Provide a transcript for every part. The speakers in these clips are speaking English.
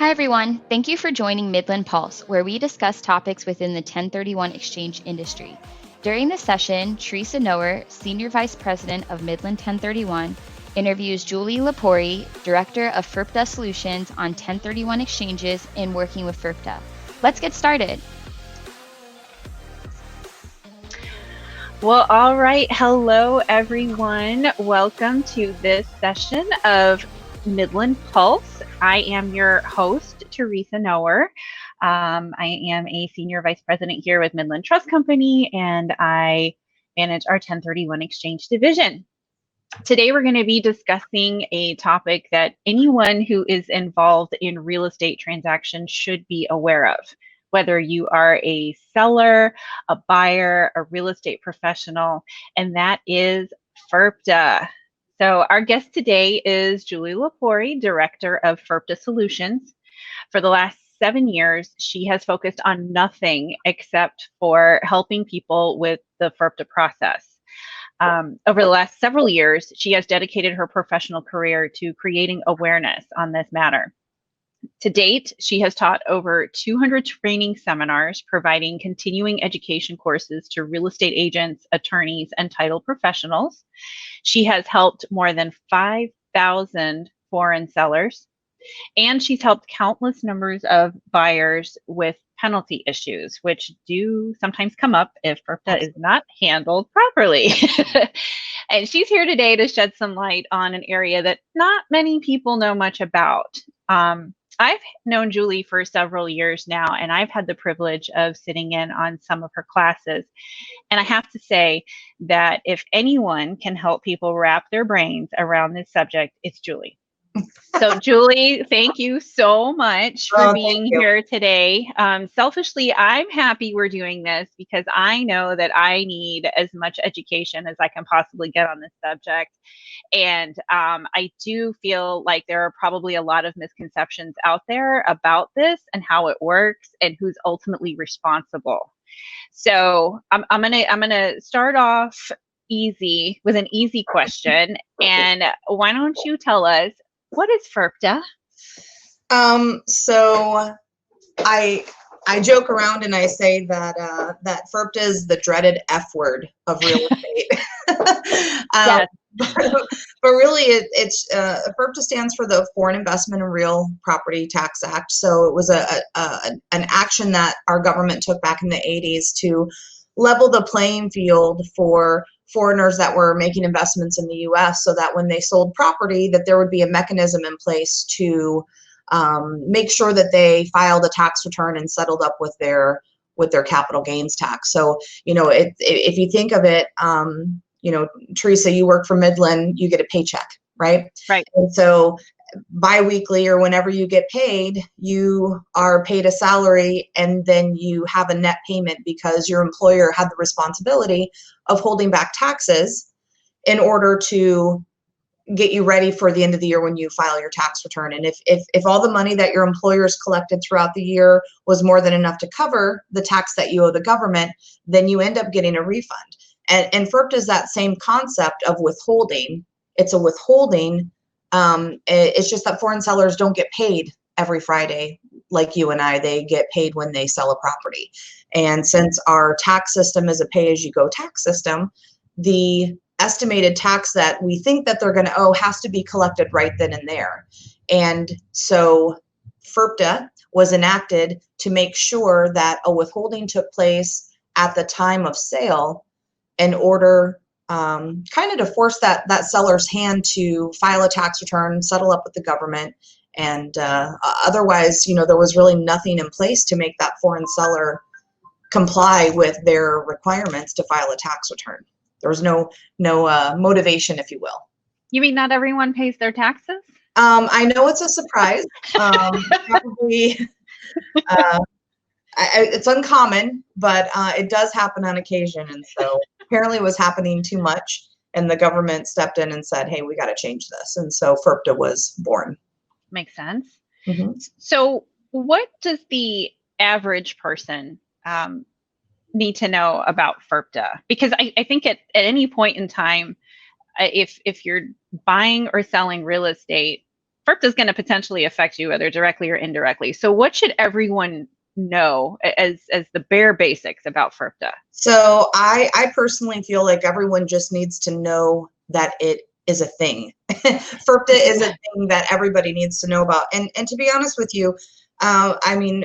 Hi, everyone. Thank you for joining Midland Pulse, where we discuss topics within the 1031 exchange industry. During this session, Teresa Noer, Senior Vice President of Midland 1031, interviews Julie Lepore, Director of FIRPTA Solutions on 1031 exchanges and working with FIRPTA. Let's get started. Well, all right. Hello, everyone. Welcome to this session of Midland Pulse. I am your host, Teresa Noer. I am a Senior Vice President here with Midland Trust Company, and I manage our 1031 Exchange Division. Today, we're going to be discussing a topic that anyone who is involved in real estate transactions should be aware of. Whether you are a seller, a buyer, a real estate professional, and that is FIRPTA. So our guest today is Julie Lepore, Director of FIRPTA Solutions. For the last 7 years, she has focused on nothing except for helping people with the FIRPTA process. Over the last several years, she has dedicated her professional career to creating awareness on this matter. To date, she has taught over 200 training seminars, providing continuing education courses to real estate agents, attorneys, and title professionals. She has helped more than 5,000 foreign sellers, and she's helped countless numbers of buyers with penalty issues, which do sometimes come up if FIRPTA is not handled properly. And she's here today to shed some light on an area that not many people know much about. I've known Julie for several years now, and I've had the privilege of sitting in on some of her classes. And I have to say that if anyone can help people wrap their brains around this subject, it's Julie. So Julie, thank you so much for being here today. Selfishly, I'm happy we're doing this because I know that I need as much education as I can possibly get on this subject. And I do feel like there are probably a lot of misconceptions out there about this and how it works and who's ultimately responsible. So I'm gonna start off easy with an easy question. And why don't you tell us, what is FIRPTA? So I joke around and I say that that FIRPTA is the dreaded F word of real estate. Yes. But really, it's FIRPTA stands for the Foreign Investment and Real Property Tax Act. So it was an action that our government took back in the 80s to level the playing field for foreigners that were making investments in the U.S. so that when they sold property, that there would be a mechanism in place to make sure that they filed a tax return and settled up with their capital gains tax. So, if you think of it, Teresa, you work for Midland, you get a paycheck, right? Right. And so biweekly or whenever you get paid, you are paid a salary and then you have a net payment because your employer had the responsibility of holding back taxes in order to get you ready for the end of the year when you file your tax return. And if all the money that your employers collected throughout the year was more than enough to cover the tax that you owe the government, then you end up getting a refund. And FIRPTA is that same concept of withholding. It's a withholding. It's just that foreign sellers don't get paid every Friday like you and I. They get paid when they sell a property. And since our tax system is a pay-as-you-go tax system, the estimated tax that we think that they're going to owe has to be collected right then and there. And so FIRPTA was enacted to make sure that a withholding took place at the time of sale in order kind of to force that seller's hand to file a tax return, settle up with the government. And otherwise, there was really nothing in place to make that foreign seller comply with their requirements to file a tax return. There was no motivation, if you will. You mean not everyone pays their taxes? I know it's a surprise. Probably, it's uncommon, but it does happen on occasion. And so apparently it was happening too much. And the government stepped in and said, hey, we got to change this. And so FIRPTA was born. Makes sense. Mm-hmm. So what does the average person need to know about FIRPTA? Because I think at any point in time, if you're buying or selling real estate, FIRPTA is going to potentially affect you, whether directly or indirectly. So what should everyone know as the bare basics about FIRPTA? So I personally feel like everyone just needs to know that it is a thing. FIRPTA is a thing that everybody needs to know about. And to be honest with you, I mean,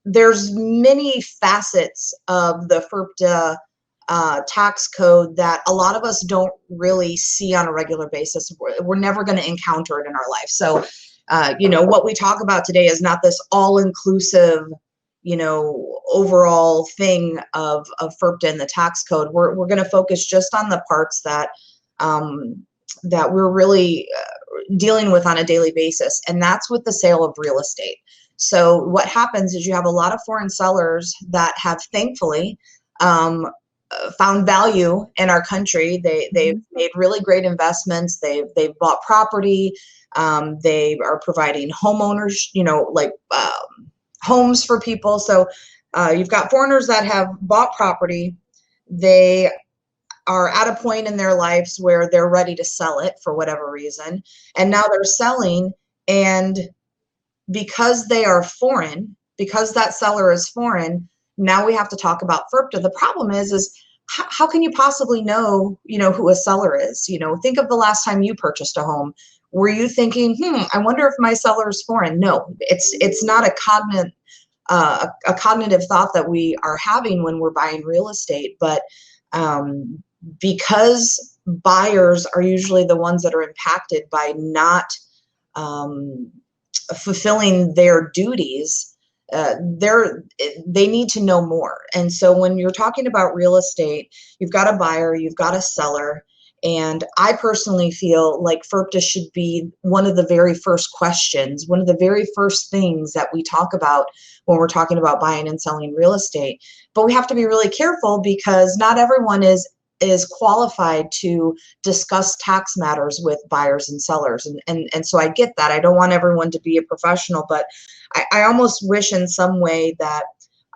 there's many facets of the FIRPTA tax code that a lot of us don't really see on a regular basis. We're never going to encounter it in our life. So, what we talk about today is not this all-inclusive, overall thing of FIRPTA and the tax code. We're going to focus just on the parts that that we're really dealing with on a daily basis, and that's with the sale of real estate. So what happens is you have a lot of foreign sellers that have thankfully found value in our country. They've made really great investments. They've bought property. They are providing homeowners, homes for people. So you've got foreigners that have bought property. They are at a point in their lives where they're ready to sell it for whatever reason. And now they're selling, and because they are foreign, because that seller is foreign, now we have to talk about FIRPTA. The problem is how can you possibly know, who a seller is? Think of the last time you purchased a home. Were you thinking, I wonder if my seller is foreign? No, it's not a cognitive thought that we are having when we're buying real estate. But because buyers are usually the ones that are impacted by not fulfilling their duties, they need to know more. And so when you're talking about real estate, you've got a buyer, you've got a seller, and I personally feel like FIRPTA should be one of the very first questions, one of the very first things that we talk about when we're talking about buying and selling real estate. But we have to be really careful because not everyone is qualified to discuss tax matters with buyers and sellers. And so I get that. I don't want everyone to be a professional, but I almost wish in some way that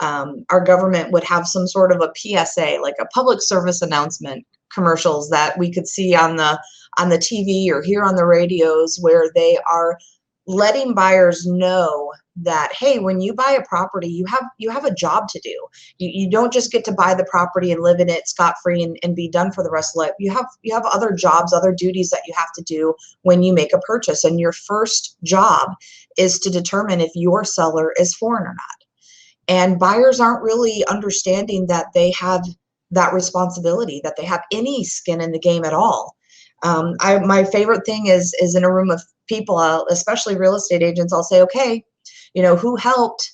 our government would have some sort of a PSA, like a public service announcement commercials that we could see on the TV or hear on the radios, where they are letting buyers know that, hey, when you buy a property, you have a job to do. You don't just get to buy the property and live in it scot-free and be done for the rest of life. You have other jobs, other duties that you have to do when you make a purchase. And your first job is to determine if your seller is foreign or not. And buyers aren't really understanding that they have that responsibility, that they have any skin in the game at all. My favorite thing is in a room of people, especially real estate agents, I'll say, okay, who helped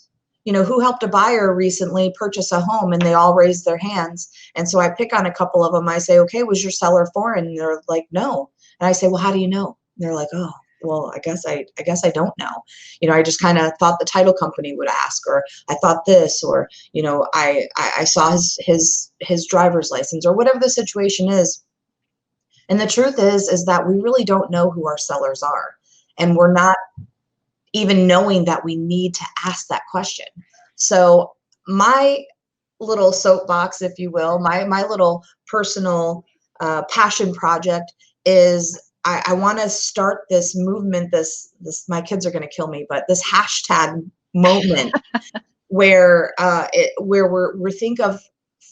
a buyer recently purchase a home? And they all raise their hands. And so I pick on a couple of them. I say, okay, was your seller foreign? And they're like, no. And I say, well, how do you know? And they're like, oh, well, I guess I don't know. I just kind of thought the title company would ask, or I thought this, or, I saw his driver's license, or whatever the situation is. And the truth is that we really don't know who our sellers are. And we're not even knowing that we need to ask that question. So my little soapbox, if you will, my little personal passion project is I want to start this movement, this my kids are going to kill me, but this hashtag moment where we think of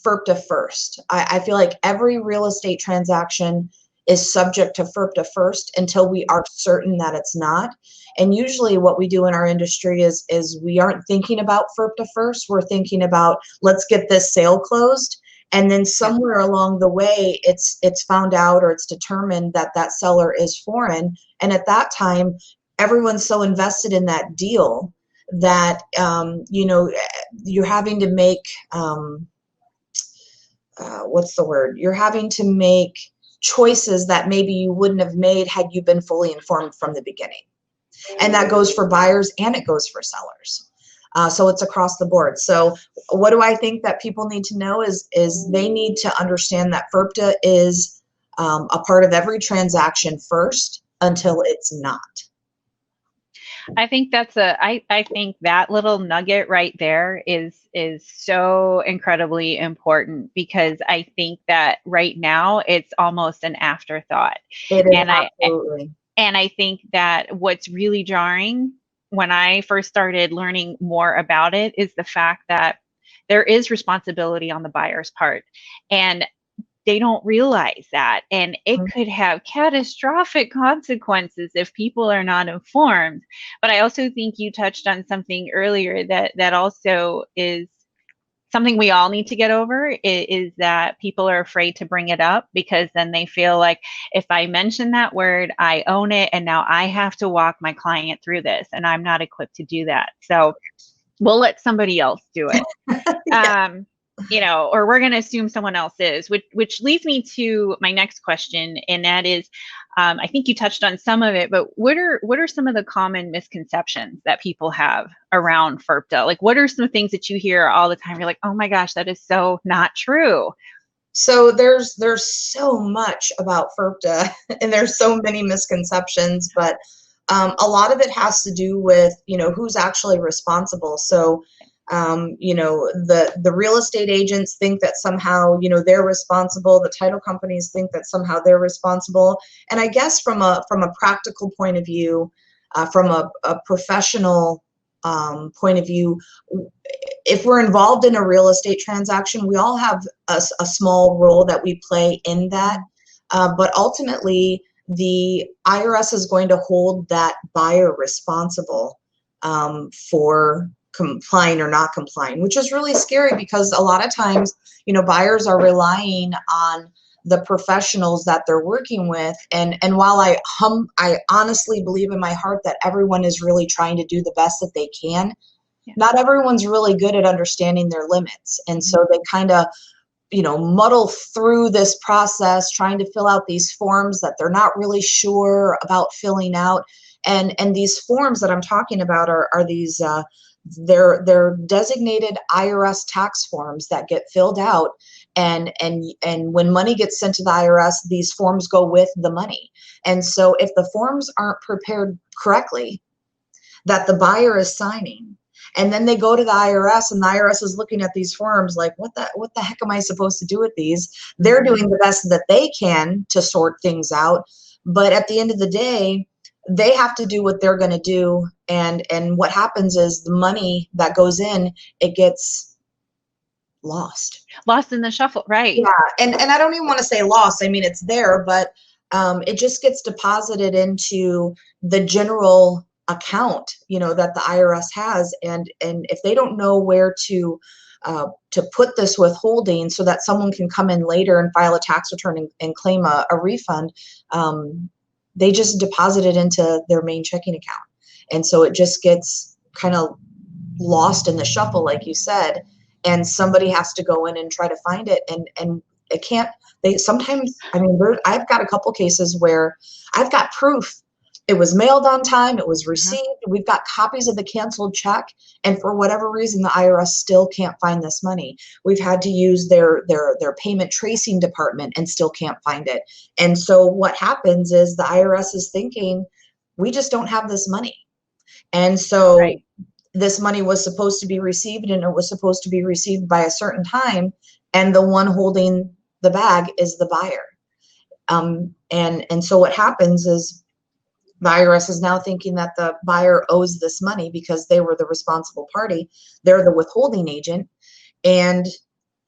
FIRPTA first. I feel like every real estate transaction is subject to FIRPTA first until we are certain that it's not. And usually what we do in our industry is we aren't thinking about FIRPTA first. We're thinking about, let's get this sale closed. And then somewhere along the way, it's found out, or it's determined that that seller is foreign. And at that time, everyone's so invested in that deal that, you're having to make, what's the word? You're having to make choices that maybe you wouldn't have made had you been fully informed from the beginning. And that goes for buyers and it goes for sellers. So it's across the board. So what do I think that people need to know is they need to understand that FIRPTA is a part of every transaction first until it's not. I think I think that little nugget right there is so incredibly important, because I think that right now it's almost an afterthought. It is, absolutely. And I think that what's really jarring when I first started learning more about it is the fact that there is responsibility on the buyer's part. And they don't realize that. And it could have catastrophic consequences if people are not informed. But I also think you touched on something earlier that also is something we all need to get over, is that people are afraid to bring it up, because then they feel like, if I mention that word, I own it, and now I have to walk my client through this, and I'm not equipped to do that. So we'll let somebody else do it. Yeah. Or we're going to assume someone else is, which leads me to my next question. And that is, I think you touched on some of it, but what are some of the common misconceptions that people have around FIRPTA? Like, what are some things that you hear all the time? You're like, oh my gosh, that is so not true. So there's so much about FIRPTA and there's so many misconceptions, but a lot of it has to do with, who's actually responsible. So, the real estate agents think that somehow, they're responsible. The title companies think that somehow they're responsible. And I guess from a practical point of view, from a professional point of view, if we're involved in a real estate transaction, we all have a small role that we play in that. But ultimately, the IRS is going to hold that buyer responsible for complying or not complying, which is really scary, because a lot of times, buyers are relying on the professionals that they're working with. And while I honestly believe in my heart that everyone is really trying to do the best that they can, not everyone's really good at understanding their limits. And so they kind of, muddle through this process, trying to fill out these forms that they're not really sure about filling out. And these forms that I'm talking about are these, they're designated IRS tax forms that get filled out. And when money gets sent to the IRS, these forms go with the money. And so if the forms aren't prepared correctly, that the buyer is signing, and then they go to the IRS, and the IRS is looking at these forms like, what the heck am I supposed to do with these? They're doing the best that they can to sort things out. But at the end of the day, they have to do what they're going to do. And what happens is the money that goes in, it gets lost in the shuffle. Right. Yeah. And I don't even want to say lost. I mean, it's there, but it just gets deposited into the general account, that the IRS has. And if they don't know where to put this withholding so that someone can come in later and file a tax return and claim a refund, they just deposit it into their main checking account. And so it just gets kind of lost in the shuffle, like you said, and somebody has to go in and try to find it. And it can't, sometimes, I mean, I've got a couple cases where I've got proof. It was mailed on time. It was received. We've got copies of the canceled check. And for whatever reason, the IRS still can't find this money. We've had to use their payment tracing department and still can't find it. And so what happens is the IRS is thinking, we just don't have this money. And so this money was supposed to be received, and it was supposed to be received by a certain time. And the one holding the bag is the buyer. And so what happens is, the IRS is now thinking that the buyer owes this money because they were the responsible party. They're the withholding agent, and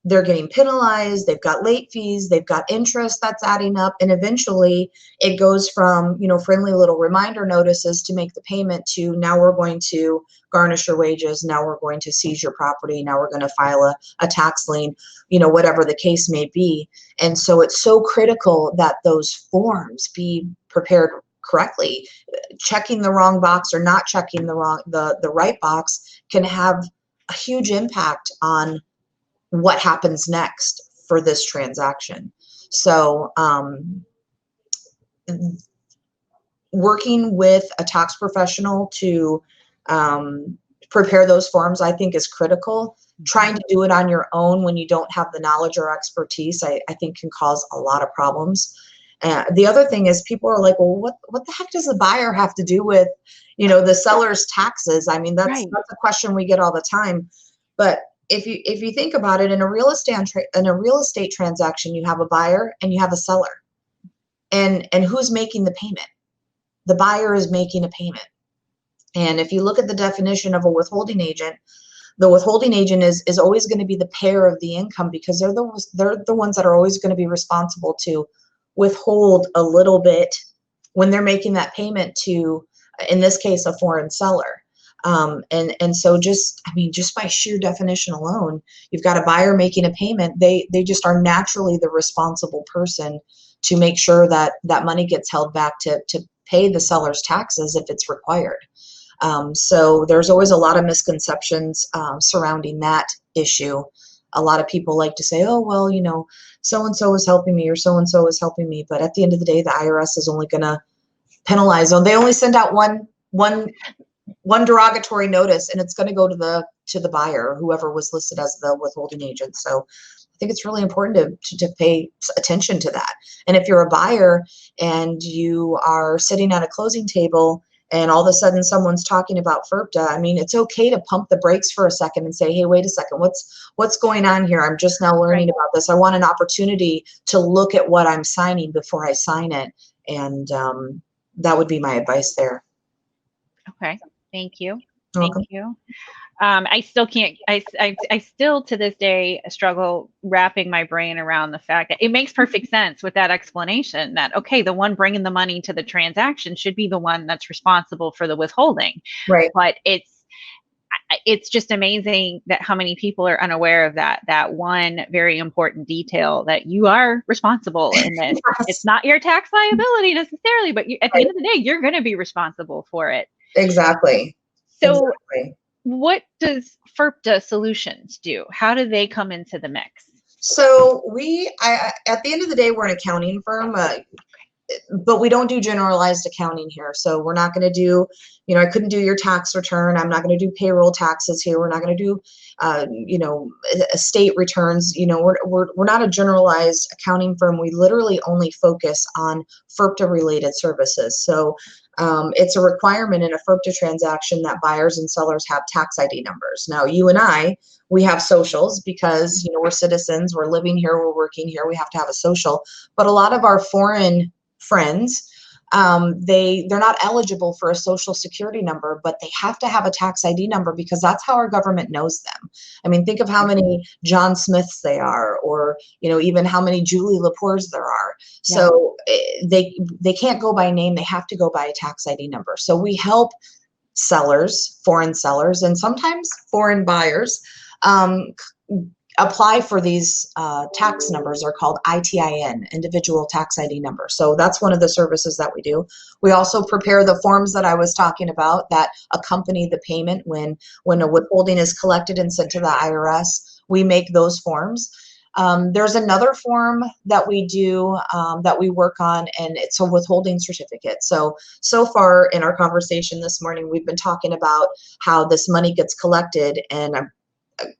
they're getting penalized. They've got late fees. They've got interest that's adding up. And eventually it goes from, friendly little reminder notices to make the payment to, now we're going to garnish your wages. Now we're going to seize your property. Now we're going to file a tax lien, whatever the case may be. And so it's so critical that those forms be prepared correctly. Checking the wrong box or not checking the right box can have a huge impact on what happens next for this transaction. So working with a tax professional to prepare those forms, I think, is critical. Trying to do it on your own when you don't have the knowledge or expertise, I think, can cause a lot of problems. The other thing is, people are like, well, what the heck does the buyer have to do with, the seller's taxes? I mean, that's a question we get all the time. But if you think about it, in a real estate transaction, you have a buyer and you have a seller, and who's making the payment? the buyer is making a payment. And if you look at the definition of a withholding agent, the withholding agent is always going to be the payer of the income, because they're the ones that are always going to be responsible to withhold a little bit when they're making that payment to, in this case, a foreign seller. And so just by sheer definition alone, you've got a buyer making a payment. They just are naturally the responsible person to make sure that that money gets held back to pay the seller's taxes if it's required. So there's always a lot of misconceptions surrounding that issue. A lot of people like to say, oh, well, so-and-so is helping me, or so-and-so is helping me. But at the end of the day, the IRS is only going to penalize them. They only send out one derogatory notice, and it's going to go to the buyer, or whoever was listed as the withholding agent. So I think it's really important to pay attention to that. And if you're a buyer and you are sitting at a closing table and all of a sudden someone's talking about FIRPTA, it's okay to pump the brakes for a second and say, hey, wait a second, what's going on here? I'm just now learning about this. I want an opportunity to look at what I'm signing before I sign it. And that would be my advice there. Okay. Thank you. You're welcome. Thank you. I still can't, I still to this day struggle wrapping my brain around the fact that it makes perfect sense with that explanation that, okay, the one bringing the money to the transaction should be the one that's responsible for the withholding. Right. But it's just amazing that how many people are unaware of that one very important detail, that you are responsible in this. Yes. It's not your tax liability necessarily, but at the end of the day, you're going to be responsible for it. Exactly. So what does FIRPTA Solutions do? How do they come into the mix? So at the end of the day, we're an accounting firm, but we don't do generalized accounting here. So we're not going to do, I couldn't do your tax return. I'm not going to do payroll taxes here. We're not going to do, estate returns. We're not a generalized accounting firm. We literally only focus on FIRPTA related services. So it's a requirement in a FIRPTA transaction that buyers and sellers have tax ID numbers. Now, you and I, we have socials because, we're citizens, we're living here, we're working here, we have to have a social. But a lot of our foreign friends, they're not eligible for a social security number, but they have to have a tax ID number because that's how our government knows them. Think of how many John Smiths they are, or, even how many Julie Lepores there are. So they can't go by name. They have to go by a tax ID number. So we help sellers, foreign sellers, and sometimes foreign buyers, apply for these tax numbers. Are called ITIN, individual tax ID number. So that's one of the services that we do. We also prepare the forms that I was talking about that accompany the payment when a withholding is collected and sent to the IRS. We make those forms. There's another form that we do that we work on, and it's a withholding certificate. So far in our conversation this morning, we've been talking about how this money gets collected, and I'm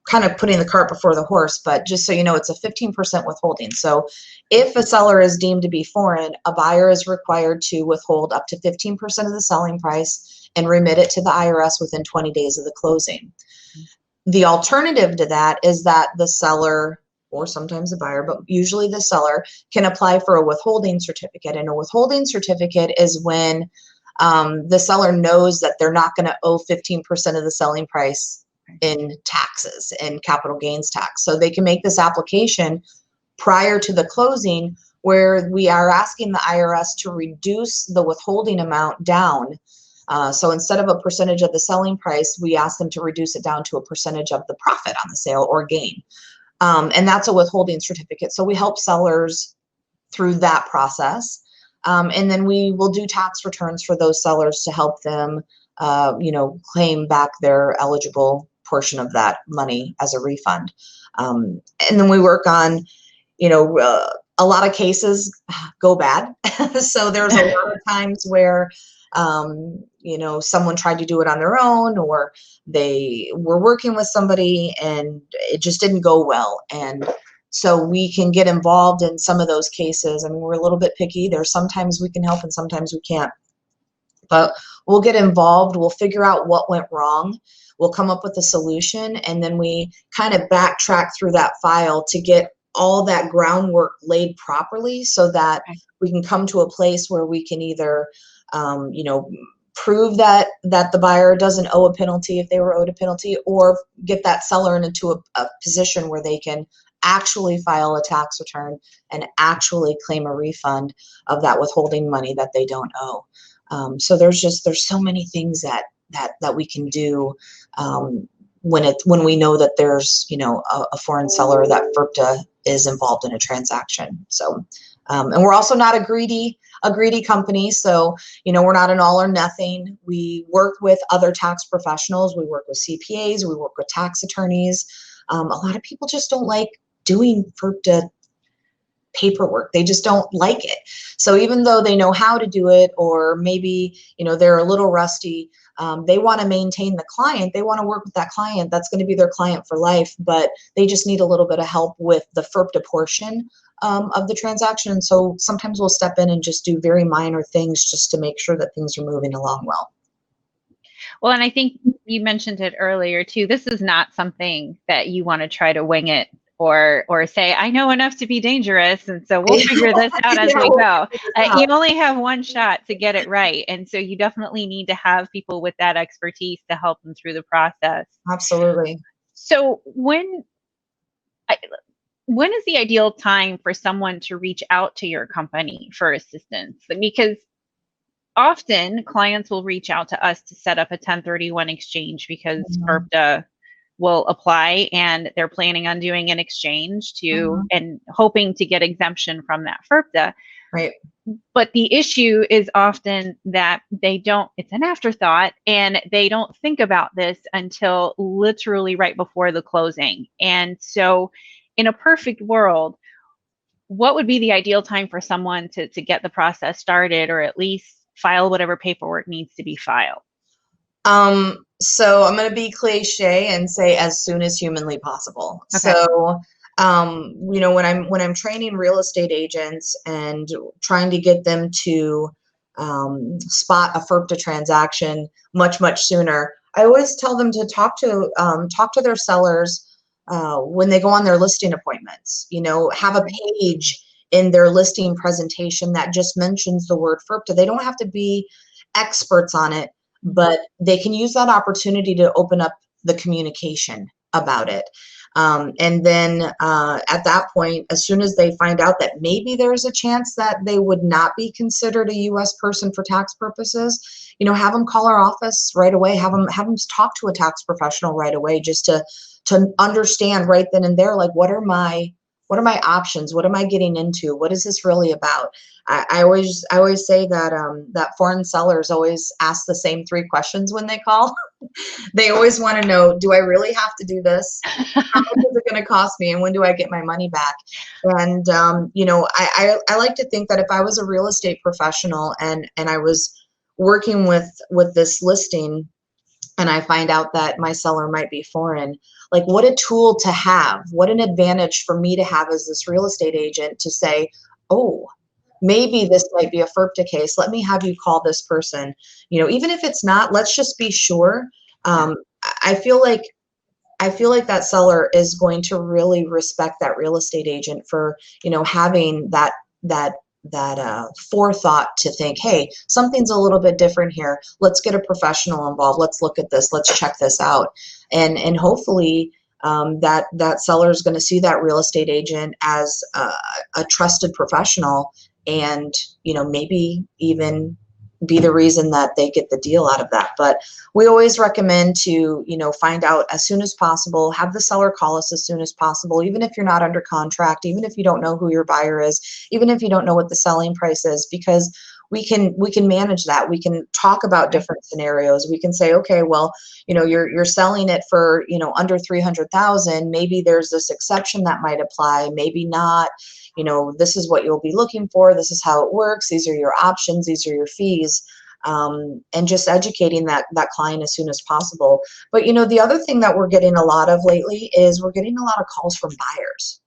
kind of putting the cart before the horse, but just so you know, it's a 15% withholding. So if a seller is deemed to be foreign, a buyer is required to withhold up to 15% of the selling price and remit it to the IRS within 20 days of the closing. The alternative to that is that the seller, or sometimes the buyer, but usually the seller, can apply for a withholding certificate. And a withholding certificate is when the seller knows that they're not going to owe 15% of the selling price in taxes and capital gains tax. So they can make this application prior to the closing, where we are asking the IRS to reduce the withholding amount down. So instead of a percentage of the selling price, we ask them to reduce it down to a percentage of the profit on the sale or gain. And that's a withholding certificate. So we help sellers through that process. And then we will do tax returns for those sellers to help them, claim back their eligible portion of that money as a refund. And then we work on, a lot of cases go bad. So there's a lot of times where, someone tried to do it on their own, or they were working with somebody and it just didn't go well. And so we can get involved in some of those cases. We're a little bit picky. There's sometimes we can help and sometimes we can't. But we'll get involved. We'll figure out what went wrong. We'll come up with a solution, and then we kind of backtrack through that file to get all that groundwork laid properly so that we can come to a place where we can either prove that the buyer doesn't owe a penalty if they were owed a penalty, or get that seller into a position where they can actually file a tax return and actually claim a refund of that withholding money that they don't owe. So there's so many things that we can do when we know that there's a foreign seller, that FIRPTA is involved in a transaction. So and we're also not a greedy company. So, we're not an all or nothing. We work with other tax professionals. We work with CPAs. We work with tax attorneys. A lot of people just don't like doing FIRPTA paperwork. They just don't like it. So even though they know how to do it, or maybe, they're a little rusty, they want to maintain the client. They want to work with that client. That's going to be their client for life, but they just need a little bit of help with the FIRPTA portion of the transaction. And so sometimes we'll step in and just do very minor things just to make sure that things are moving along well. Well, and I think you mentioned it earlier too. This is not something that you want to try to wing it or say, I know enough to be dangerous, and so we'll figure this out as we go. You only have one shot to get it right. And so you definitely need to have people with that expertise to help them through the process. Absolutely. So when is the ideal time for someone to reach out to your company for assistance? Because often clients will reach out to us to set up a 1031 exchange because FIRPTA will apply and they're planning on doing an exchange and hoping to get exemption from that FIRPTA. Right. But the issue is often that it's an afterthought, and they don't think about this until literally right before the closing. And so in a perfect world, what would be the ideal time for someone to get the process started, or at least file whatever paperwork needs to be filed? So I'm going to be cliche and say as soon as humanly possible. Okay. So, when I'm training real estate agents and trying to get them to spot a FIRPTA transaction much sooner, I always tell them to talk to their sellers when they go on their listing appointments. Have a page in their listing presentation that just mentions the word FIRPTA. They don't have to be experts on it, but they can use that opportunity to open up the communication about it. And then at that point, as soon as they find out that maybe there's a chance that they would not be considered a U.S. person for tax purposes, have them call our office right away. Have them talk to a tax professional right away, just to understand right then and there, like, what are my options? What am I getting into? What is this really about? I always say that that foreign sellers always ask the same 3 questions when they call. They always want to know, do I really have to do this? How much is it going to cost me? And when do I get my money back? And, I like to think that if I was a real estate professional and I was working with this listing, and I find out that my seller might be foreign, like, what a tool to have, what an advantage for me to have as this real estate agent to say, oh, maybe this might be a FIRPTA case. Let me have you call this person. Even if it's not, let's just be sure. I feel like that seller is going to really respect that real estate agent for, having that forethought to think, hey, something's a little bit different here. Let's get a professional involved. Let's look at this. Let's check this out. And hopefully that seller is going to see that real estate agent as a trusted professional, and maybe even be the reason that they get the deal out of that. But we always recommend to find out as soon as possible. Have the seller call us as soon as possible, even if you're not under contract, even if you don't know who your buyer is, even if you don't know what the selling price is, because we can manage that. We can talk about different scenarios. We can say, okay, well, you're selling it for under 300,000. Maybe there's this exception that might apply, maybe not. This is what you'll be looking for. This is how it works. These are your options. These are your fees. And just educating that client as soon as possible. But the other thing that we're getting a lot of lately is we're getting a lot of calls from buyers.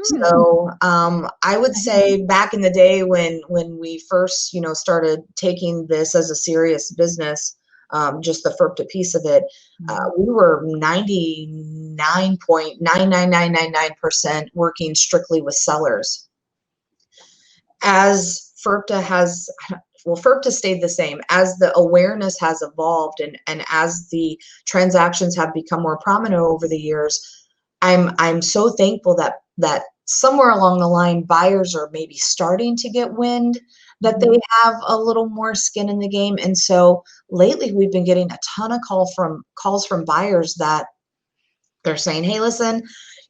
So I would say back in the day when we first started taking this as a serious business, just the FIRPTA piece of it, we were 99.99999% working strictly with sellers. As FIRPTA has well, FIRPTA stayed the same. As the awareness has evolved and as the transactions have become more prominent over the years, I'm so thankful that somewhere along the line, buyers are maybe starting to get wind that they have a little more skin in the game. And so lately we've been getting a ton of calls from buyers that they're saying, hey, listen,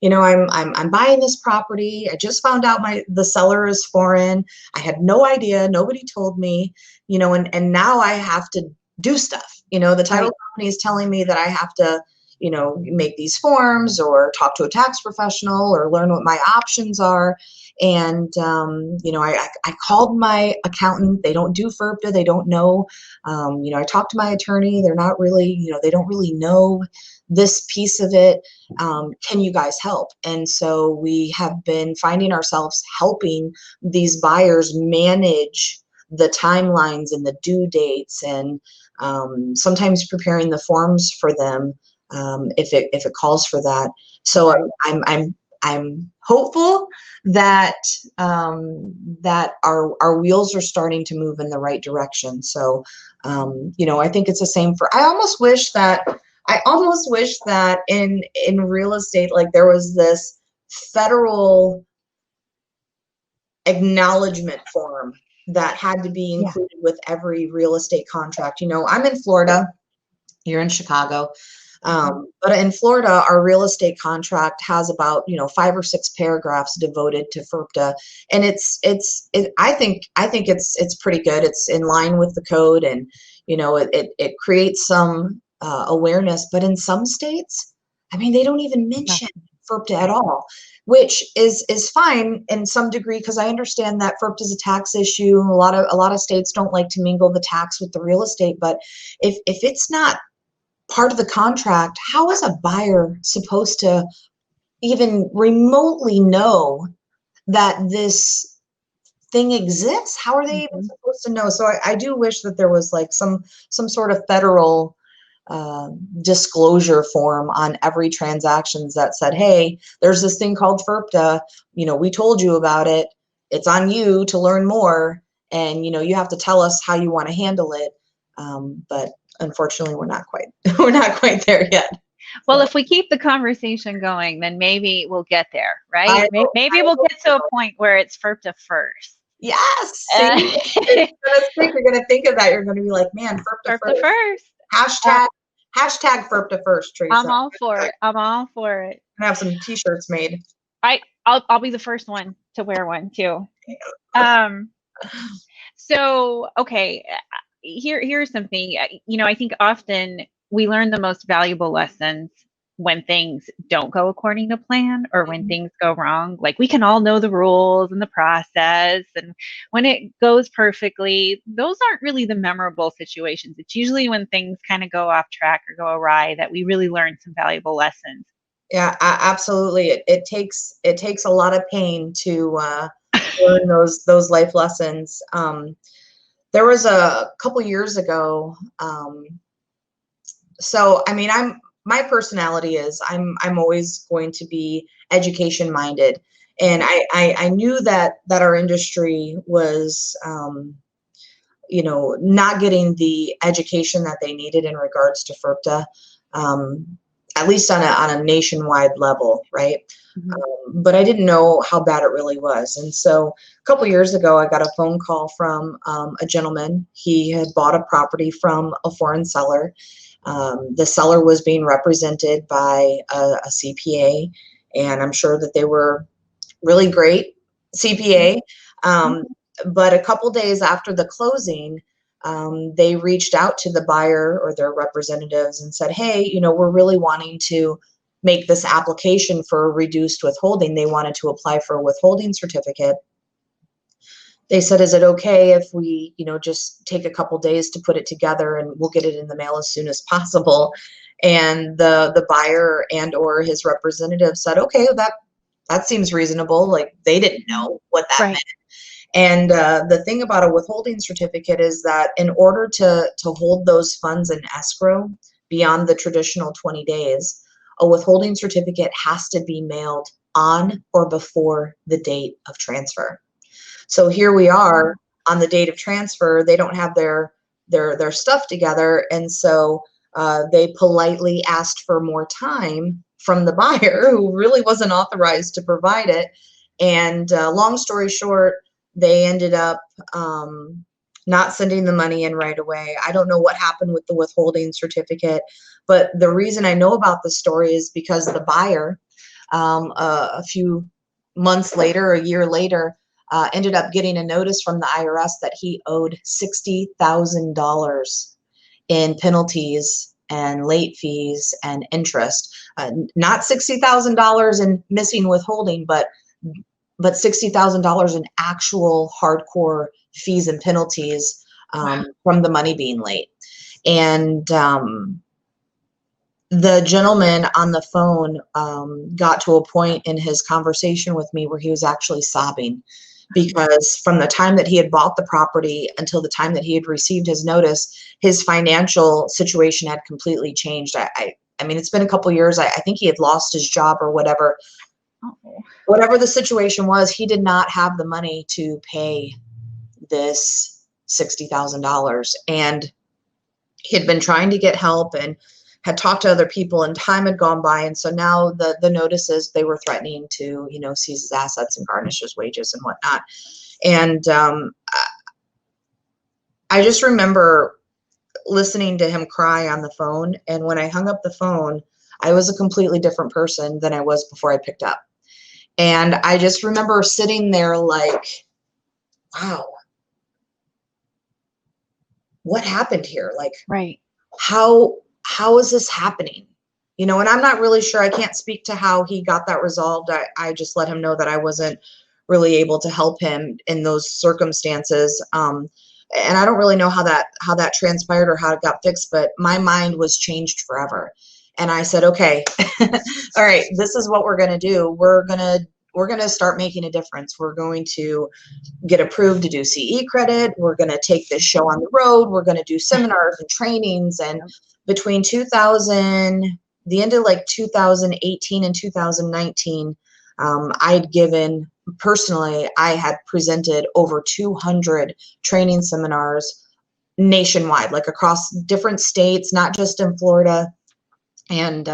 I'm buying this property. I just found out the seller is foreign. I had no idea. Nobody told me, and now I have to do stuff. The title company is telling me that I have to, make these forms or talk to a tax professional or learn what my options are. And, I called my accountant. They don't do FIRPTA. They don't know. I talked to my attorney. They're not really, they don't really know this piece of it. Can you guys help? And so we have been finding ourselves helping these buyers manage the timelines and the due dates, and sometimes preparing the forms for them if it calls for that. So I'm hopeful that that our wheels are starting to move in the right direction. So I think it's the same I almost wish that in real estate, like there was this federal acknowledgement form that had to be included with every real estate contract. I'm in Florida, you're in Chicago. But in Florida, our real estate contract has about 5 or 6 paragraphs devoted to FIRPTA, and I think it's pretty good. It's in line with the code, and it creates some awareness. But in some states, they don't even mention FIRPTA at all, which is fine in some degree, because I understand that FIRPTA is a tax issue. A lot of states don't like to mingle the tax with the real estate, but if it's not part of the contract, how is a buyer supposed to even remotely know that this thing exists? How are they even supposed to know? So I do wish that there was like some sort of federal disclosure form on every transactions that said, hey, there's this thing called FIRPTA, we told you about it, it's on you to learn more, and you have to tell us how you want to handle it. But unfortunately, we're not quite there yet. Well, if we keep the conversation going, then maybe we'll get there, right? Maybe we'll get to a point where it's FIRPTA first. Yes. You're going to think of that. You're going to be like, man, FIRPTA first. Hashtag FIRPTA first, Teresa. I'm all for it. I'm going to have some t-shirts made. I'll be the first one to wear one too. So, okay. Here's something, I think often we learn the most valuable lessons when things don't go according to plan, or when things go wrong. Like, we can all know the rules and the process, and when it goes perfectly, those aren't really the memorable situations. It's usually when things kind of go off track or go awry that we really learn some valuable lessons. Yeah, absolutely. It takes a lot of pain to learn those life lessons. There was a couple years ago. So, my personality is I'm always going to be education minded. And I knew that our industry was, not getting the education that they needed in regards to FIRPTA, at least on a nationwide level, right? But I didn't know how bad it really was. And so a couple years ago, I got a phone call from a gentleman. He had bought a property from a foreign seller. The seller was being represented by a CPA, and I'm sure that they were really great CPA. But a couple days after the closing, they reached out to the buyer or their representatives and said, hey, we're really wanting to make this application for a reduced withholding. They wanted to apply for a withholding certificate. They said, is it okay if we, just take a couple days to put it together, and we'll get it in the mail as soon as possible? And the buyer and or his representative said, okay, that seems reasonable. Like, they didn't know what that meant. And the thing about a withholding certificate is that in order to hold those funds in escrow beyond the traditional 20 days, a withholding certificate has to be mailed on or before the date of transfer. So here we are, on the date of transfer, they don't have their stuff together. And so they politely asked for more time from the buyer, who really wasn't authorized to provide it. And long story short, they ended up not sending the money in right away. I don't know what happened with the withholding certificate, but the reason I know about the story is because the buyer, a few months later, a year later, ended up getting a notice from the IRS that he owed $60,000 in penalties and late fees and interest. Not $60,000 in missing withholding, but $60,000 in actual hardcore fees and penalties from the money being late. And the gentleman on the phone got to a point in his conversation with me where he was actually sobbing, because from the time that he had bought the property until the time that he had received his notice, his financial situation had completely changed. I mean, it's been a couple years. I think he had lost his job or whatever. Oh. Whatever the situation was, he did not have the money to pay this $60,000. And he had been trying to get help and had talked to other people, and time had gone by. And so now the notices, they were threatening to, seize his assets and garnish his wages and whatnot. And I just remember listening to him cry on the phone. And when I hung up the phone, I was a completely different person than I was before I picked up. And I just remember sitting there like, wow, what happened here? Like, Right. How is this happening? And I'm not really sure. I can't speak to how he got that resolved. I just let him know that I wasn't really able to help him in those circumstances. And I don't really know how that transpired or how it got fixed, but my mind was changed forever. And I said, okay, all right, this is what we're going to do. We're going to start making a difference. We're going to get approved to do CE credit. We're going to take this show on the road. We're going to do seminars and trainings. And between the end of like 2018 and 2019, I'd given, personally, I had presented over 200 training seminars nationwide, like across different states, not just in Florida. And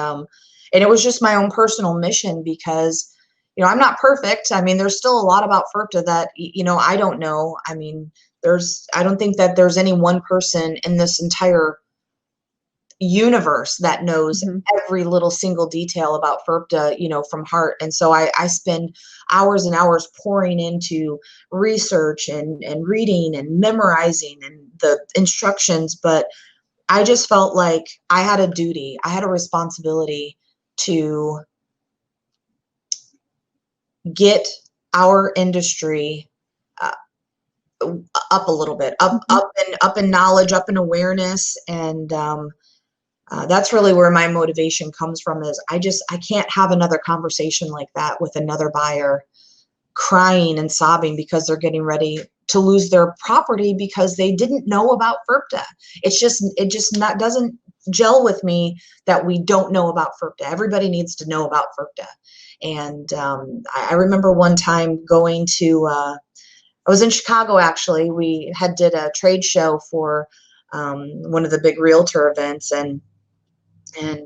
it was just my own personal mission, because I'm not perfect. I mean, there's still a lot about FIRPTA that, I don't know. I mean, I don't think that there's any one person in this entire universe that knows every little single detail about FIRPTA, from heart. And so I spend hours and hours pouring into research and reading and memorizing and the instructions. But I just felt like I had a duty, I had a responsibility to get our industry up a little bit, up in knowledge, up in awareness. And that's really where my motivation comes from, is I can't have another conversation like that with another buyer crying and sobbing because they're getting ready to lose their property because they didn't know about FIRPTA. It doesn't gel with me that we don't know about FIRPTA. Everybody needs to know about FIRPTA. And I remember one time going to, I was in Chicago, actually. We did a trade show for one of the big realtor events. And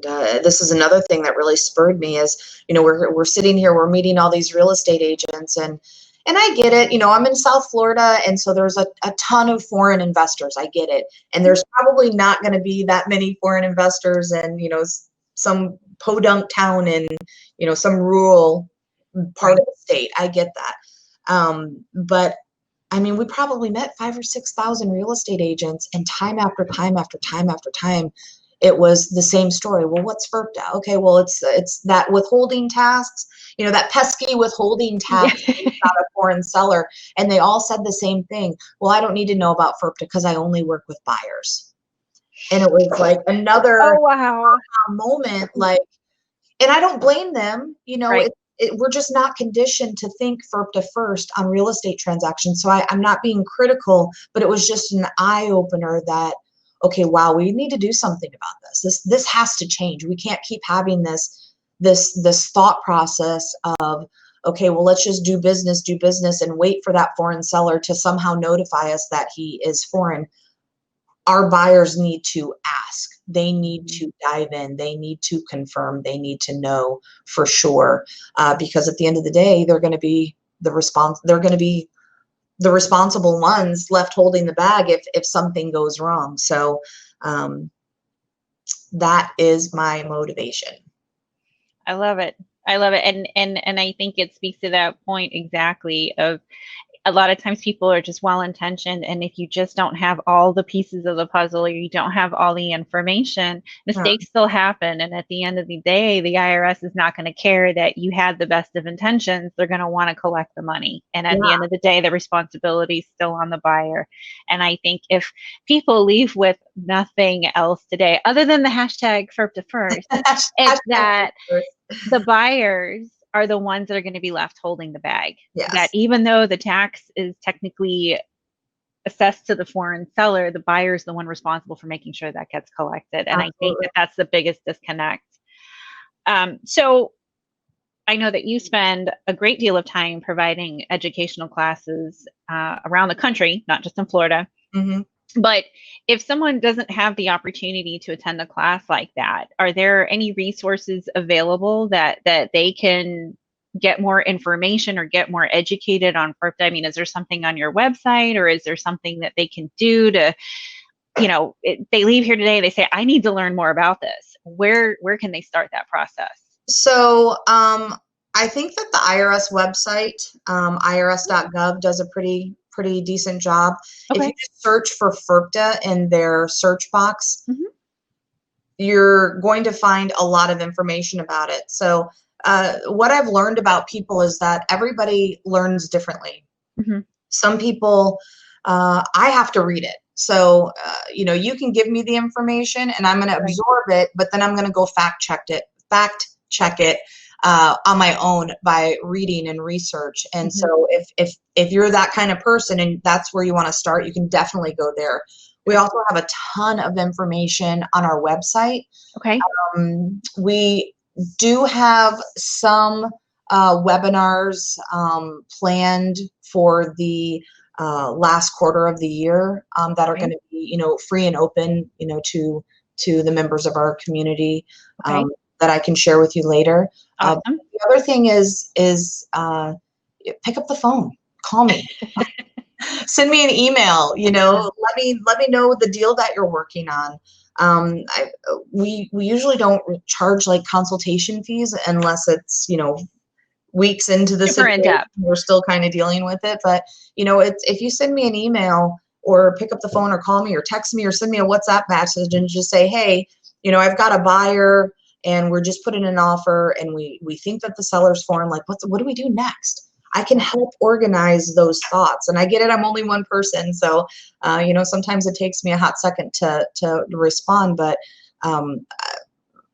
this is another thing that really spurred me is, we're sitting here, we're meeting all these real estate agents, and I get it. I'm in South Florida, and so there's a ton of foreign investors. I get it. And there's probably not going to be that many foreign investors in, some podunk town in, some rural part of the state. I get that. But I mean, we probably met 5,000 or 6,000 real estate agents, and time after time after time after time, it was the same story. Well, what's FIRPTA? Okay, well, it's that withholding tasks, that pesky withholding tax about a foreign seller. And they all said the same thing. Well, I don't need to know about FIRPTA because I only work with buyers. And it was like another moment, like, and I don't blame them. Right. We're just not conditioned to think FIRPTA first on real estate transactions. So I'm not being critical, but it was just an eye opener that, okay, wow, we need to do something about this. This has to change. We can't keep having this thought process of, okay, well, let's just do business and wait for that foreign seller to somehow notify us that he is foreign. Our buyers need to ask. They need to dive in. They need to confirm. They need to know for sure, because at the end of the day, they're going to be they're going to be the responsible ones left holding the bag if something goes wrong. So that is my motivation. I love it. I love it. And I think it speaks to that point exactly of, a lot of times people are just well-intentioned, and if you just don't have all the pieces of the puzzle, or you don't have all the information, mistakes still happen. And at the end of the day, the IRS is not going to care that you had the best of intentions. They're going to want to collect the money. And at the end of the day, the responsibility is still on the buyer. And I think if people leave with nothing else today, other than the hashtag FIRPTA first, it's that the buyers are the ones that are going to be left holding the bag. Yes. That even though the tax is technically assessed to the foreign seller, the buyer is the one responsible for making sure that gets collected. And I think that that's the biggest disconnect. So I know that you spend a great deal of time providing educational classes around the country, not just in Florida. Mm-hmm. But if someone doesn't have the opportunity to attend a class like that, are there any resources available that they can get more information or get more educated on FIRPTA? I mean, is there something on your website, or is there something that they can do to, they leave here today, they say, I need to learn more about this. Where can they start that process? So I think that the IRS website, irs.gov, does a pretty decent job. Okay. If you just search for FIRPTA in their search box, mm-hmm. you're going to find a lot of information about it. So what I've learned about people is that everybody learns differently. Mm-hmm. Some people, I have to read it. So, you can give me the information and I'm going to absorb it, but then I'm going to go fact check it on my own by reading and research. And mm-hmm. so if you're that kind of person and that's where you want to start, you can definitely go there. We also have a ton of information on our website. Okay. We do have some webinars planned for the last quarter of the year that are going to be, free and open, to the members of our community. That I can share with you later. Awesome. The other thing is pick up the phone, call me, send me an email. Let me know the deal that you're working on. We usually don't charge like consultation fees unless it's weeks into the situation. We're still kind of dealing with it, but if you send me an email or pick up the phone or call me or text me or send me a WhatsApp message and just say, hey, I've got a buyer and we're just putting an offer and we think that the seller's foreign, like what do we do next? I can help organize those thoughts. And I get it, I'm only one person. So, sometimes it takes me a hot second to respond, but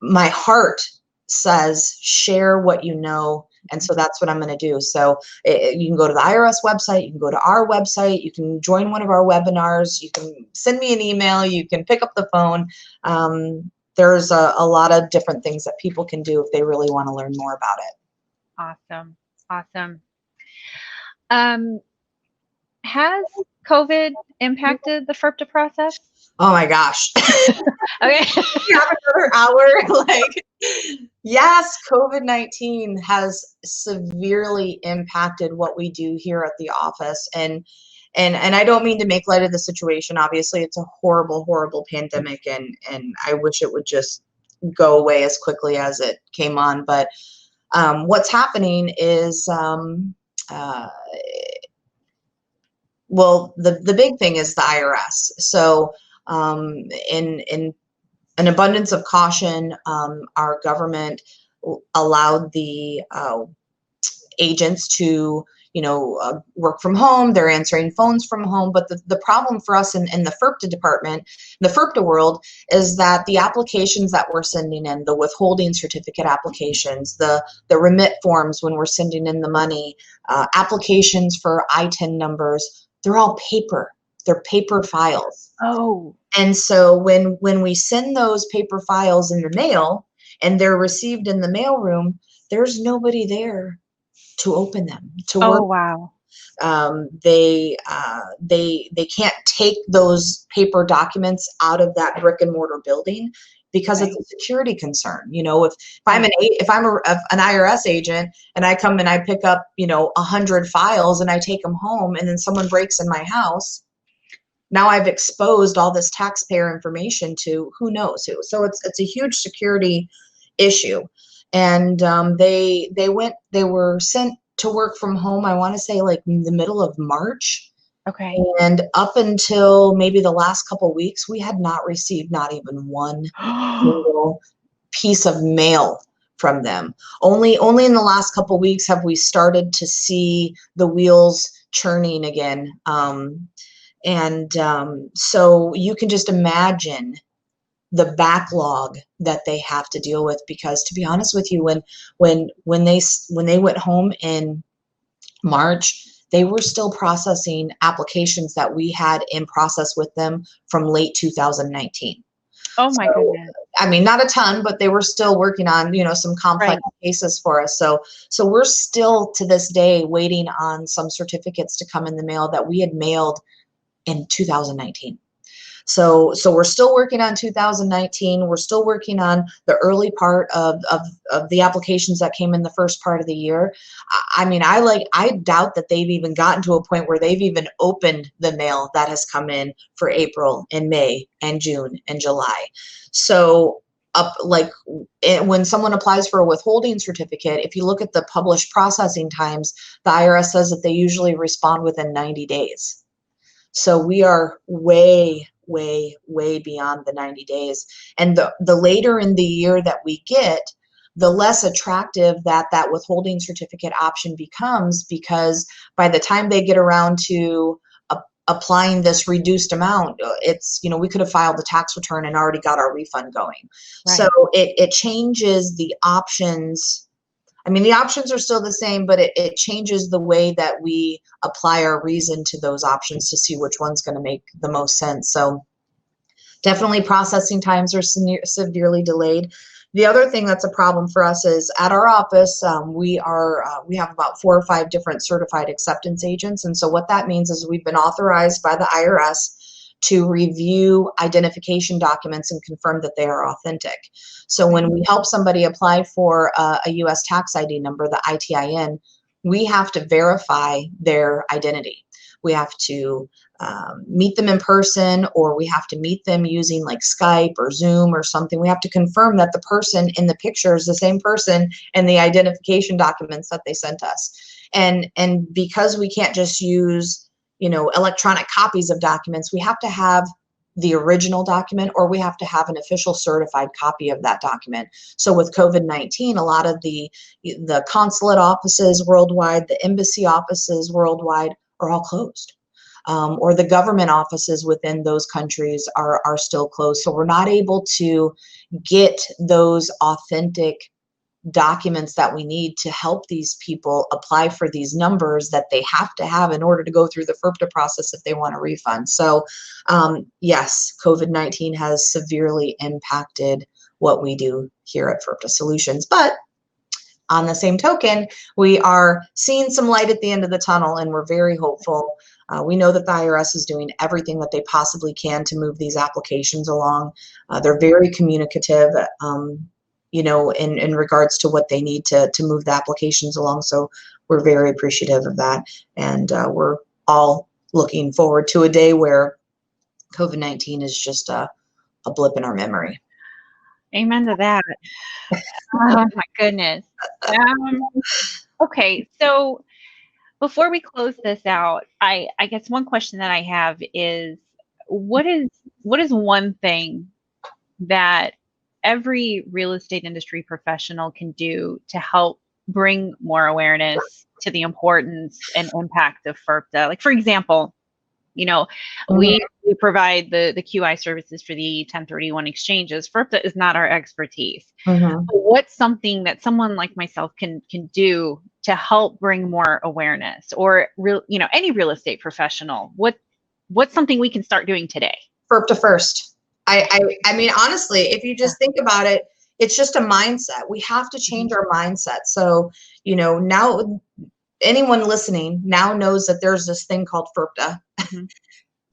my heart says share what you know. And so that's what I'm going to do. So you can go to the IRS website, you can go to our website, you can join one of our webinars, you can send me an email, you can pick up the phone. There's a lot of different things that people can do if they really want to learn more about it. Awesome. Has COVID impacted the FIRPTA process? Oh my gosh. Okay. We have another hour. Yes, COVID-19 has severely impacted what we do here at the office. And I don't mean to make light of the situation. Obviously, it's a horrible, horrible pandemic, and I wish it would just go away as quickly as it came on. But what's happening is, the big thing is the IRS. So in an abundance of caution, our government allowed the agents to work from home. They're answering phones from home. But the problem for us in the FIRPTA department, the FIRPTA world, is that the applications that we're sending in, the withholding certificate applications, the remit forms when we're sending in the money, applications for ITIN numbers, they're all paper. They're paper files. Oh. And so when we send those paper files in the mail and they're received in the mailroom, there's nobody there to open them, to Oh, work. wow. They can't take those paper documents out of that brick and mortar building because it's a security concern. If I'm an IRS agent and I come and I pick up 100 files and I take them home, and then someone breaks in my house, now I've exposed all this taxpayer information to who knows who. So it's a huge security issue. And they were sent to work from home, I want to say like in the middle of March. Okay. And up until maybe the last couple of weeks, we had not received not even one single piece of mail from them. Only in the last couple of weeks have we started to see the wheels churning again. So you can just imagine the backlog that they have to deal with, because to be honest with you, when they went home in March, they were still processing applications that we had in process with them from late 2019. Oh my goodness. I mean, not a ton, but they were still working on, some complex cases for us. So we're still to this day waiting on some certificates to come in the mail that we had mailed in 2019. So we're still working on 2019. We're still working on the early part of the applications that came in the first part of the year. I mean, I doubt that they've even gotten to a point where they've even opened the mail that has come in for April and May and June and July. So when someone applies for a withholding certificate, if you look at the published processing times, the IRS says that they usually respond within 90 days. So we are way beyond the 90 days. And the later in the year that we get, the less attractive that withholding certificate option becomes, because by the time they get around to applying this reduced amount, it's, we could have filed the tax return and already got our refund going. Right. So it changes the options. I mean, the options are still the same, but it changes the way that we apply our reason to those options to see which one's going to make the most sense. So definitely processing times are severely delayed. The other thing that's a problem for us is at our office, we have about 4 or 5 different certified acceptance agents. And so what that means is we've been authorized by the IRS to review identification documents and confirm that they are authentic. So when we help somebody apply for a U.S. tax ID number, the ITIN, we have to verify their identity. We have to meet them in person, or we have to meet them using like Skype or Zoom or something. We have to confirm that the person in the picture is the same person and the identification documents that they sent us. And because we can't just use electronic copies of documents, we have to have the original document, or we have to have an official certified copy of that document. So with COVID-19, a lot of the consulate offices worldwide, the embassy offices worldwide are all closed. Or the government offices within those countries are still closed. So we're not able to get those authentic documents that we need to help these people apply for these numbers that they have to have in order to go through the FIRPTA process if they want a refund. So yes, COVID-19 has severely impacted what we do here at FIRPTA Solutions. But on the same token, we are seeing some light at the end of the tunnel, and we're very hopeful. We know that the IRS is doing everything that they possibly can to move these applications along. They're very communicative, in regards to what they need to move the applications along. So we're very appreciative of that. And we're all looking forward to a day where COVID-19 is just a blip in our memory. Amen to that. Oh my goodness. Okay, so before we close this out, I guess one question that I have is, what is one thing that every real estate industry professional can do to help bring more awareness to the importance and impact of FIRPTA? Like, for example, we provide the QI services for the 1031 exchanges. FIRPTA is not our expertise. But what's something that someone like myself can do to help bring more awareness, or any real estate professional? What's something we can start doing today? FIRPTA first. I mean, honestly, if you just think about it, It's just a mindset. We have to change our mindset. So, now anyone listening now knows that there's this thing called FIRPTA. Mhm.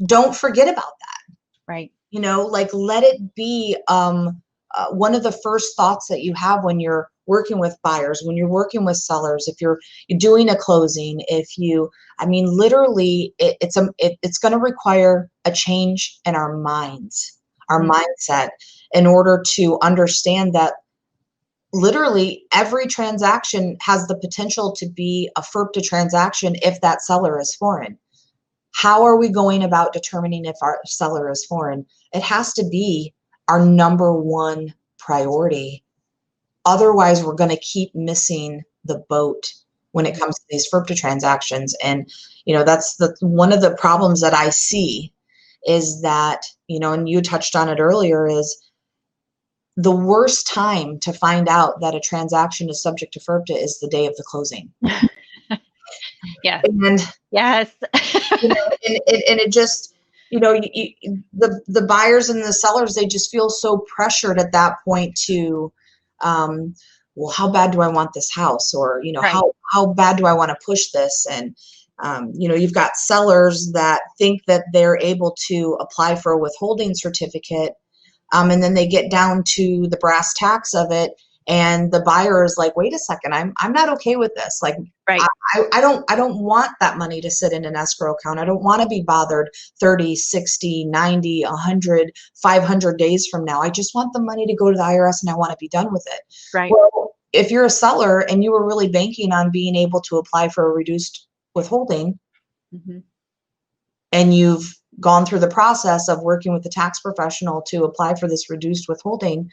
Don't forget about that. Right. Like let it be one of the first thoughts that you have when you're working with buyers, when you're working with sellers, if you're doing a closing, literally it's going to require a change in our minds, our mindset, in order to understand that literally every transaction has the potential to be a FIRPTA transaction if that seller is foreign. How are we going about determining if our seller is foreign? It has to be our number one priority. Otherwise, we're going to keep missing the boat when it comes to these FIRPTA transactions. And, that's one of the problems that I see is that, and you touched on it earlier, is the worst time to find out that a transaction is subject to FIRPTA is the day of the closing. Yeah. And yes. and it just, the buyers and the sellers, they just feel so pressured at that point to, well, how bad do I want this house? Or, Right. how bad do I want to push this? And, you've got sellers that think that they're able to apply for a withholding certificate. And then they get down to the brass tacks of it. And the buyer is like, wait a second, I'm not okay with this. Like, Right. I don't want that money to sit in an escrow account. I don't want to be bothered 30, 60, 90, 100, 500 days from now. I just want the money to go to the IRS and I want to be done with it. Right. Well, if you're a seller and you were really banking on being able to apply for a reduced withholding, and you've gone through the process of working with the tax professional to apply for this reduced withholding,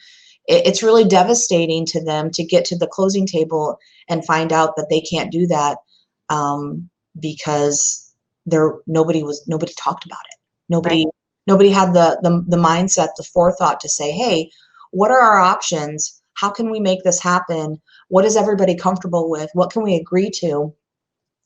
it's really devastating to them to get to the closing table and find out that they can't do that because nobody talked about it. Nobody had the mindset, the forethought to say, hey, what are our options? How can we make this happen? What is everybody comfortable with? What can we agree to?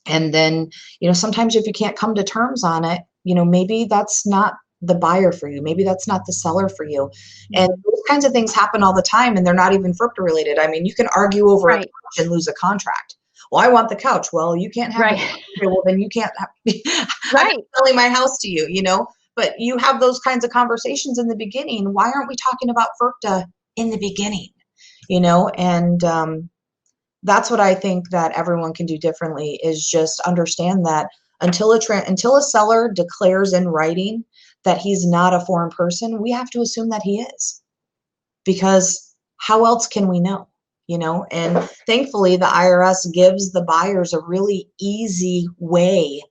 And then, sometimes if you can't come to terms on it, maybe that's not the buyer for you. Maybe that's not the seller for you. And those kinds of things happen all the time, and they're not even FIRPTA related. I mean, you can argue over a couch and lose a contract. Well, I want the couch. Well, you can't have it. Okay, well, then you can't have I'm selling my house to you, But you have those kinds of conversations in the beginning. Why aren't we talking about FIRPTA in the beginning? And that's what I think that everyone can do differently, is just understand that until a seller declares in writing that he's not a foreign person, we have to assume that he is, because how else can we know? And thankfully the IRS gives the buyers a really easy way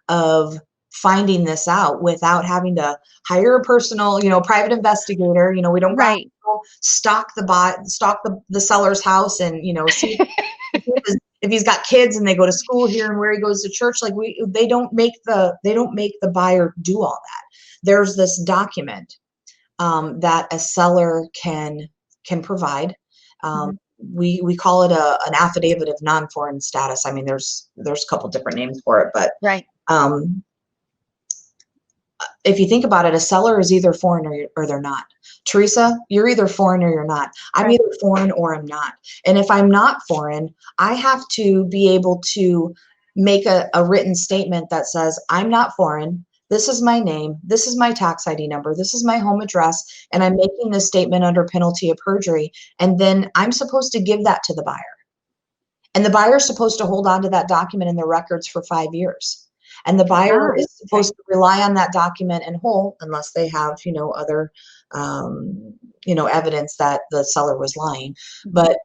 of finding this out without having to hire a personal, private investigator. We don't stalk the seller's house and, see if he's got kids and they go to school here and where he goes to church. Like they don't make the buyer do all that. There's this document that a seller can provide. We call it an affidavit of non-foreign status. I mean, there's a couple different names for it, but if you think about it, a seller is either foreign or they're not. Teresa, you're either foreign or you're not. I'm either foreign or I'm not. And if I'm not foreign, I have to be able to make a written statement that says, I'm not foreign. This is my name. This is my tax ID number. This is my home address. And I'm making this statement under penalty of perjury. And then I'm supposed to give that to the buyer. And the buyer is supposed to hold on to that document in their records for 5 years. And the buyer is supposed to rely on that document in whole, unless they have, other, evidence that the seller was lying. But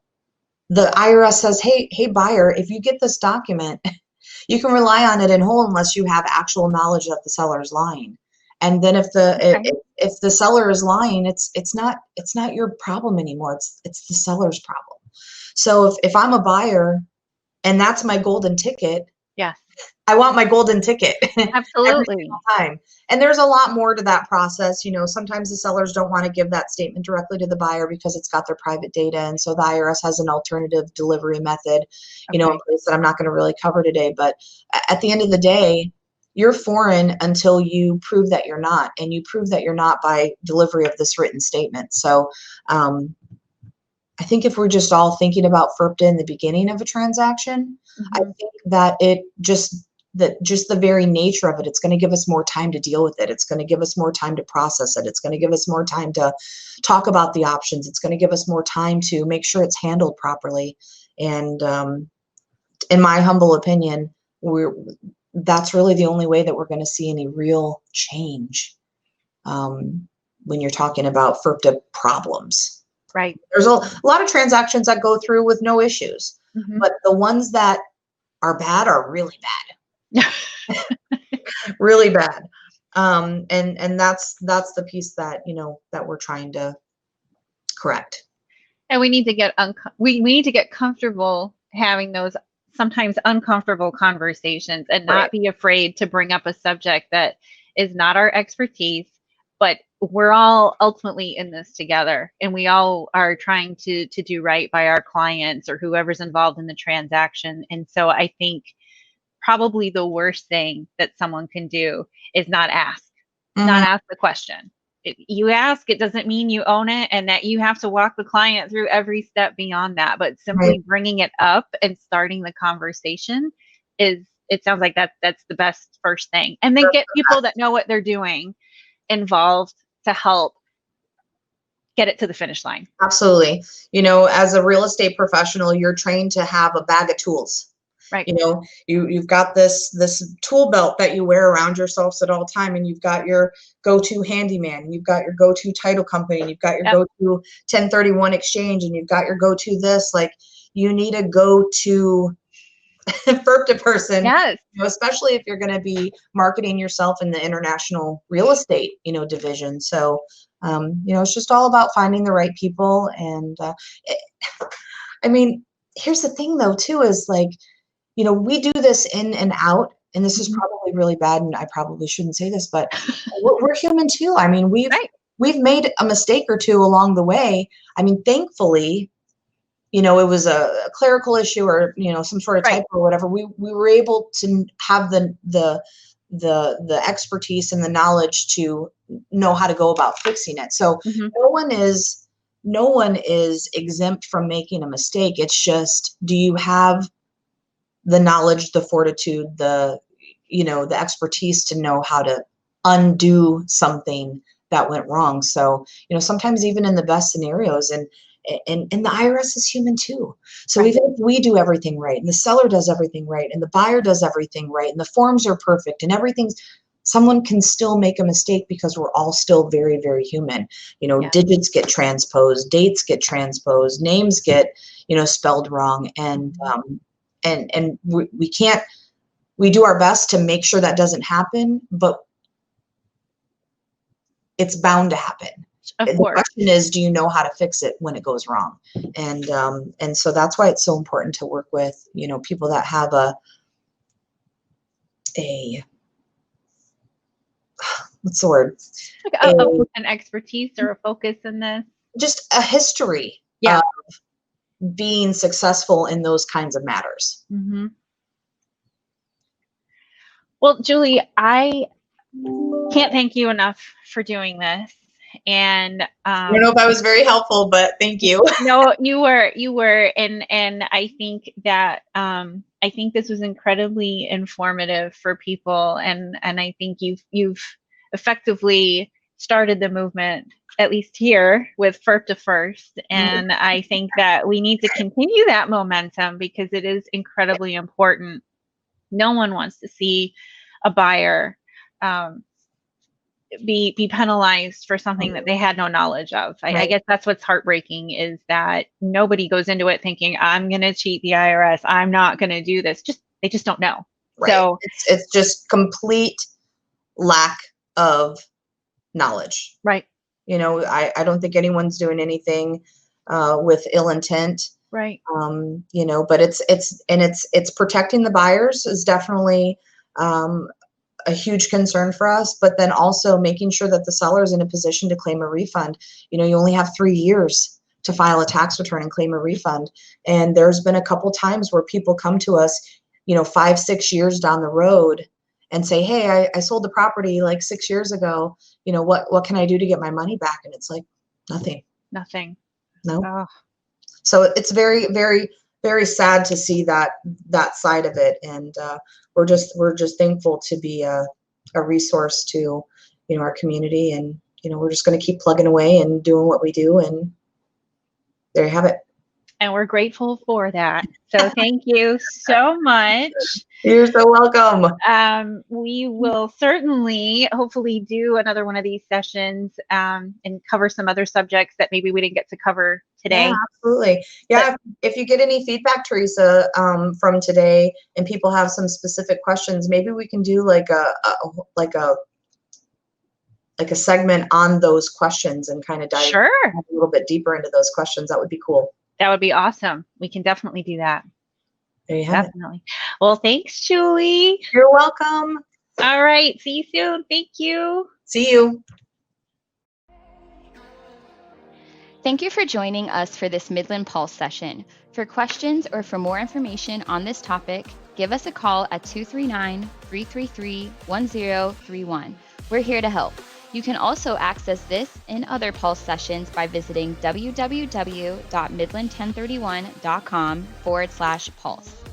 the IRS says, hey, buyer, if you get this document, you can rely on it in whole unless you have actual knowledge that the seller is lying. And then if the seller is lying, it's not your problem anymore. It's the seller's problem. So if I'm a buyer and that's my golden ticket, I want my golden ticket. Absolutely. Every single time. And there's a lot more to that process. Sometimes the sellers don't want to give that statement directly to the buyer because it's got their private data. And so the IRS has an alternative delivery method, in place that I'm not going to really cover today. But at the end of the day, you're foreign until you prove that you're not. And you prove that you're not by delivery of this written statement. So I think if we're just all thinking about FIRPTA in the beginning of a transaction, I think that just the very nature of it, it's going to give us more time to deal with it. It's going to give us more time to process it. It's going to give us more time to talk about the options. It's going to give us more time to make sure it's handled properly. And in my humble opinion, that's really the only way that we're going to see any real change when you're talking about FIRPTA problems. Right. There's a lot of transactions that go through with no issues, but the ones that are bad are really bad. Really bad. And that's the piece that, that we're trying to correct. And we need to get we need to get comfortable having those sometimes uncomfortable conversations and not be afraid to bring up a subject that is not our expertise, but we're all ultimately in this together, and we all are trying to do right by our clients or whoever's involved in the transaction. And so I think probably the worst thing that someone can do is not ask the question. You ask, it doesn't mean you own it and that you have to walk the client through every step beyond that, but simply bringing it up and starting the conversation it sounds like that's the best first thing. And then get people that know what they're doing involved to help get it to the finish line. Absolutely. As a real estate professional, you're trained to have a bag of tools. Right. You've got this tool belt that you wear around yourselves at all time, and you've got your go-to handyman, and you've got your go-to title company, and you've got your go-to 1031 exchange, and you've got your go-to this. Like, you need a go-to FIRPTA person, especially if you're going to be marketing yourself in the international real estate, division. So, it's just all about finding the right people. And here's the thing though, too, is like, we do this in and out, and this is probably really bad, and I probably shouldn't say this, but we're human too. We've made a mistake or two along the way. Thankfully, it was a clerical issue or, some sort of typo or whatever. We were able to have the expertise and the knowledge to know how to go about fixing it. So no one is exempt from making a mistake. It's just, do you have the knowledge, the fortitude, the expertise to know how to undo something that went wrong? So, sometimes even in the best scenarios, and the IRS is human too. So even if we do everything right, and the seller does everything right, and the buyer does everything right, and the forms are perfect and someone can still make a mistake, because we're all still very, very human. Digits get transposed, dates get transposed, names get, spelled wrong. And we do our best to make sure that doesn't happen, but it's bound to happen. The question is, do you know how to fix it when it goes wrong? And so that's why it's so important to work with, people that have what's the word? Like an expertise or a focus in this. Just a history of being successful in those kinds of matters. Well, Julie, I can't thank you enough for doing this. And I don't know if I was very helpful, but thank you. No, you were, and I think that I think this was incredibly informative for people, and I think you've effectively started the movement, at least here, with FIRPTA First. And I think that we need to continue that momentum, because it is incredibly important. No one wants to see a buyer be penalized for something that they had no knowledge of. I guess that's what's heartbreaking, is that nobody goes into it thinking, I'm going to cheat the IRS, I'm not going to do this. They just don't know. So it's just complete lack of knowledge. Right. I don't think anyone's doing anything with ill intent. Right. But it's protecting the buyers is definitely a huge concern for us, but then also making sure that the seller is in a position to claim a refund. You only have 3 years to file a tax return and claim a refund. And there's been a couple times where people come to us, 5-6 years down the road and say, hey, I sold the property like 6 years ago. What can I do to get my money back? And it's like, nothing. Nothing. No. Oh. So it's very, very, very sad to see that side of it. And we're just thankful to be a resource to, our community. And, we're just going to keep plugging away and doing what we do. And there you have it. And we're grateful for that. So thank you so much. You're so welcome. We will certainly, hopefully, do another one of these sessions and cover some other subjects that maybe we didn't get to cover today. Yeah, absolutely. Yeah, if you get any feedback, Teresa, from today, and people have some specific questions, maybe we can do like a segment on those questions and kind of dive a little bit deeper into those questions. That would be cool. That would be awesome. We can definitely do that. There you have Definitely. It. Well, thanks, Julie. You're welcome. All right. See you soon. Thank you. See you. Thank you for joining us for this Midland Pulse session. For questions or for more information on this topic, give us a call at 239-333-1031. We're here to help. You can also access this and other Pulse sessions by visiting www.midland1031.com/Pulse.